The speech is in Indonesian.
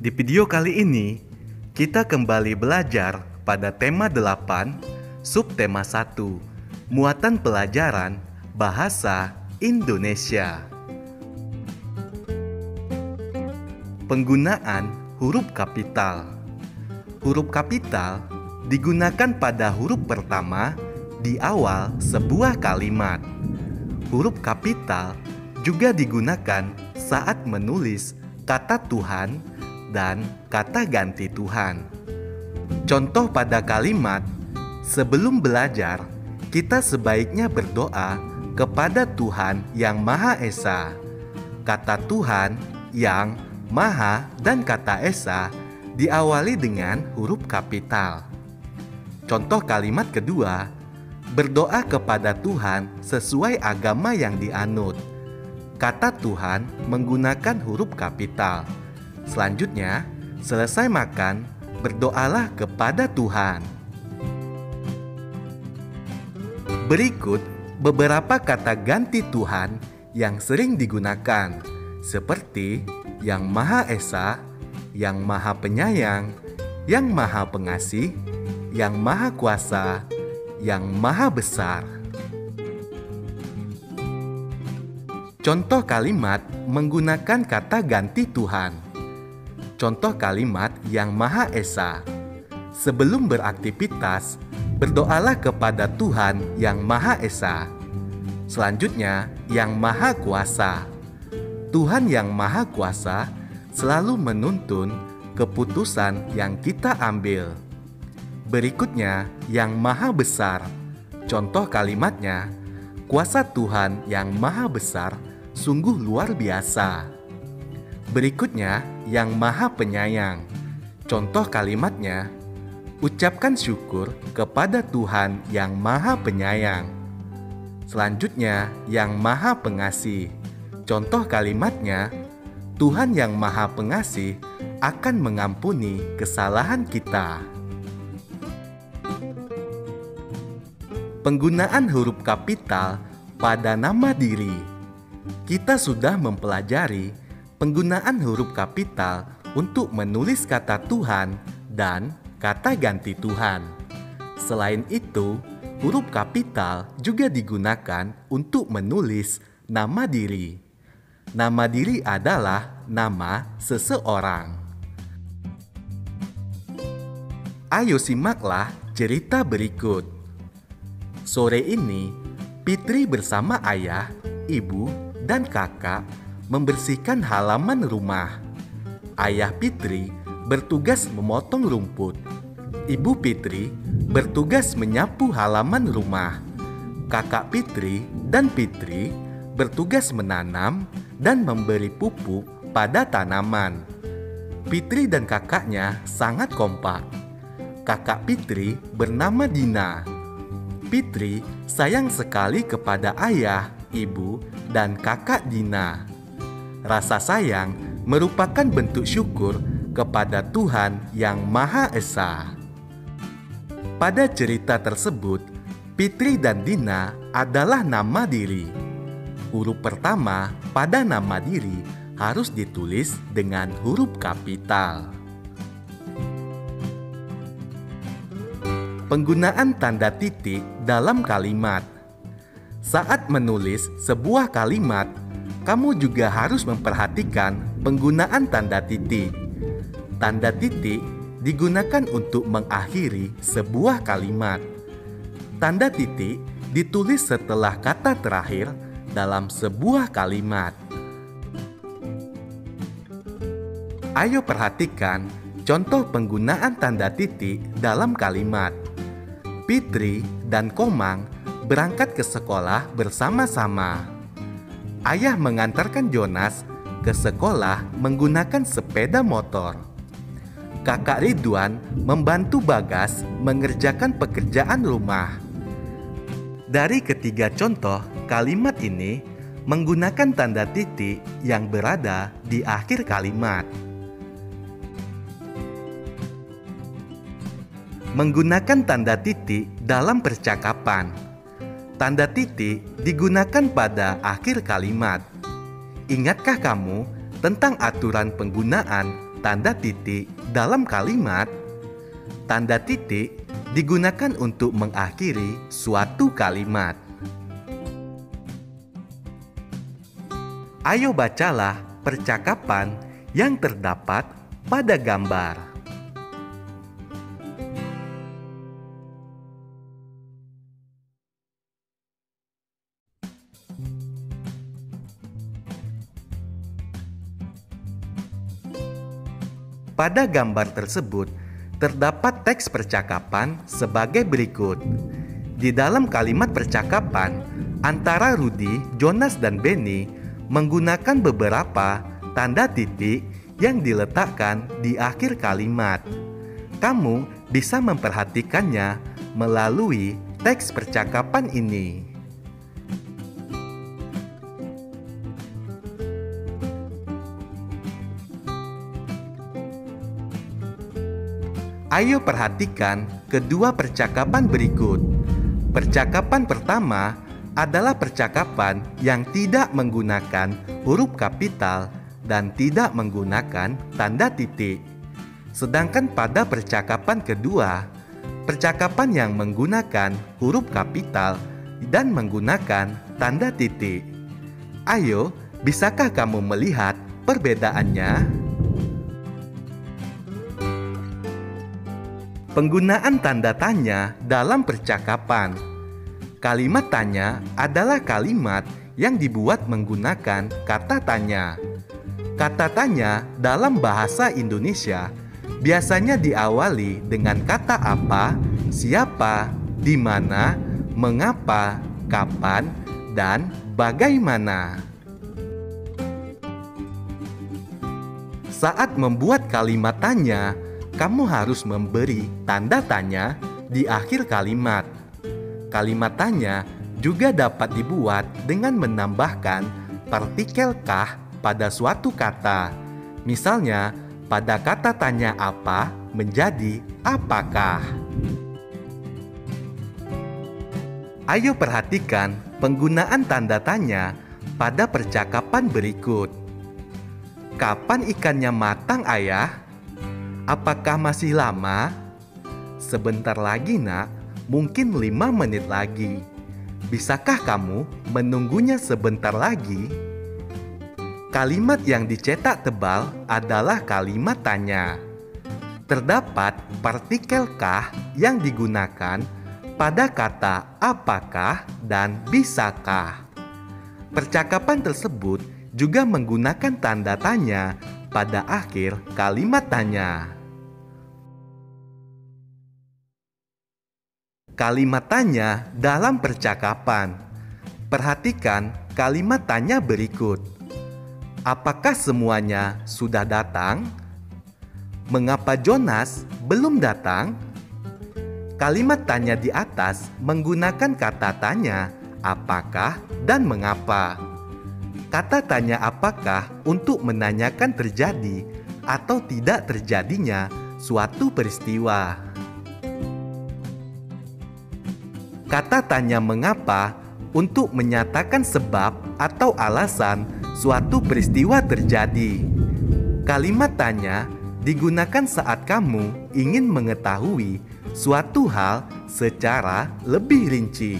Di video kali ini, kita kembali belajar pada tema 8, subtema 1, muatan pelajaran Bahasa Indonesia. Penggunaan huruf kapital. Huruf kapital digunakan pada huruf pertama di awal sebuah kalimat. Huruf kapital juga digunakan saat menulis kata Tuhan dan kata ganti Tuhan. Contoh pada kalimat, sebelum belajar, kita sebaiknya berdoa kepada Tuhan yang Maha Esa. Kata Tuhan yang Maha dan kata Esa diawali dengan huruf kapital. Contoh kalimat kedua, berdoa kepada Tuhan sesuai agama yang dianut. Kata Tuhan menggunakan huruf kapital. Selanjutnya, selesai makan, berdoalah kepada Tuhan. Berikut beberapa kata ganti Tuhan yang sering digunakan, seperti yang Maha Esa, yang Maha Penyayang, yang Maha Pengasih, yang Maha Kuasa, yang Maha Besar. Contoh kalimat menggunakan kata ganti Tuhan. Contoh kalimat yang Maha Esa. Sebelum beraktivitas, berdoalah kepada Tuhan yang Maha Esa. Selanjutnya, yang Maha Kuasa. Tuhan yang Maha Kuasa selalu menuntun keputusan yang kita ambil. Berikutnya, yang Maha Besar. Contoh kalimatnya, kuasa Tuhan yang Maha Besar sungguh luar biasa. Berikutnya, yang Maha Penyayang. Contoh kalimatnya, ucapkan syukur kepada Tuhan yang Maha Penyayang. Selanjutnya, yang Maha Pengasih. Contoh kalimatnya, Tuhan yang Maha Pengasih akan mengampuni kesalahan kita. Penggunaan huruf kapital pada nama diri. Kita sudah mempelajari penggunaan huruf kapital untuk menulis kata Tuhan dan kata ganti Tuhan. Selain itu, huruf kapital juga digunakan untuk menulis nama diri. Nama diri adalah nama seseorang. Ayo simaklah cerita berikut. Sore ini, Fitri bersama ayah, ibu, dan kakak membersihkan halaman rumah. Ayah Fitri bertugas memotong rumput. Ibu Fitri bertugas menyapu halaman rumah. Kakak Fitri dan Fitri bertugas menanam dan memberi pupuk pada tanaman. Fitri dan kakaknya sangat kompak. Kakak Fitri bernama Dina. Fitri sayang sekali kepada ayah, ibu, dan kakak Dina. Rasa sayang merupakan bentuk syukur kepada Tuhan yang Maha Esa. Pada cerita tersebut, Fitri dan Dina adalah nama diri. Huruf pertama pada nama diri harus ditulis dengan huruf kapital. Penggunaan tanda titik dalam kalimat. Saat menulis sebuah kalimat, kamu juga harus memperhatikan penggunaan tanda titik. Tanda titik digunakan untuk mengakhiri sebuah kalimat. Tanda titik ditulis setelah kata terakhir dalam sebuah kalimat. Ayo perhatikan contoh penggunaan tanda titik dalam kalimat. Fitri dan Komang berangkat ke sekolah bersama-sama. Ayah mengantarkan Jonas ke sekolah menggunakan sepeda motor. Kakak Ridwan membantu Bagas mengerjakan pekerjaan rumah. Dari ketiga contoh kalimat ini menggunakan tanda titik yang berada di akhir kalimat. Menggunakan tanda titik dalam percakapan. Tanda titik digunakan pada akhir kalimat. Ingatkah kamu tentang aturan penggunaan tanda titik dalam kalimat? Tanda titik digunakan untuk mengakhiri suatu kalimat. Ayo bacalah percakapan yang terdapat pada gambar. Pada gambar tersebut, terdapat teks percakapan sebagai berikut. Di dalam kalimat percakapan antara Rudy, Jonas, dan Benny menggunakan beberapa tanda titik yang diletakkan di akhir kalimat. Kamu bisa memperhatikannya melalui teks percakapan ini. Ayo perhatikan kedua percakapan berikut. Percakapan pertama adalah percakapan yang tidak menggunakan huruf kapital dan tidak menggunakan tanda titik. Sedangkan pada percakapan kedua, percakapan yang menggunakan huruf kapital dan menggunakan tanda titik. Ayo, bisakah kamu melihat perbedaannya? Penggunaan tanda tanya dalam percakapan. Kalimat tanya adalah kalimat yang dibuat menggunakan kata tanya. Kata tanya dalam bahasa Indonesia biasanya diawali dengan kata apa, siapa, di mana, mengapa, kapan, dan bagaimana. Saat membuat kalimat tanya, kamu harus memberi tanda tanya di akhir kalimat. Kalimat tanya juga dapat dibuat dengan menambahkan partikel kah pada suatu kata. Misalnya, pada kata tanya apa menjadi apakah. Ayo perhatikan penggunaan tanda tanya pada percakapan berikut. Kapan ikannya matang, Ayah? Apakah masih lama? Sebentar lagi, Nak. Mungkin 5 menit lagi. Bisakah kamu menunggunya sebentar lagi? Kalimat yang dicetak tebal adalah kalimat tanya. Terdapat partikel kah yang digunakan pada kata apakah dan bisakah. Percakapan tersebut juga menggunakan tanda tanya pada akhir kalimat tanya. Kalimat tanya dalam percakapan. Perhatikan kalimat tanya berikut. Apakah semuanya sudah datang? Mengapa Jonas belum datang? Kalimat tanya di atas menggunakan kata tanya apakah dan mengapa. Kata tanya apakah untuk menanyakan terjadi atau tidak terjadinya suatu peristiwa. Kata tanya mengapa untuk menyatakan sebab atau alasan suatu peristiwa terjadi. Kalimat tanya digunakan saat kamu ingin mengetahui suatu hal secara lebih rinci.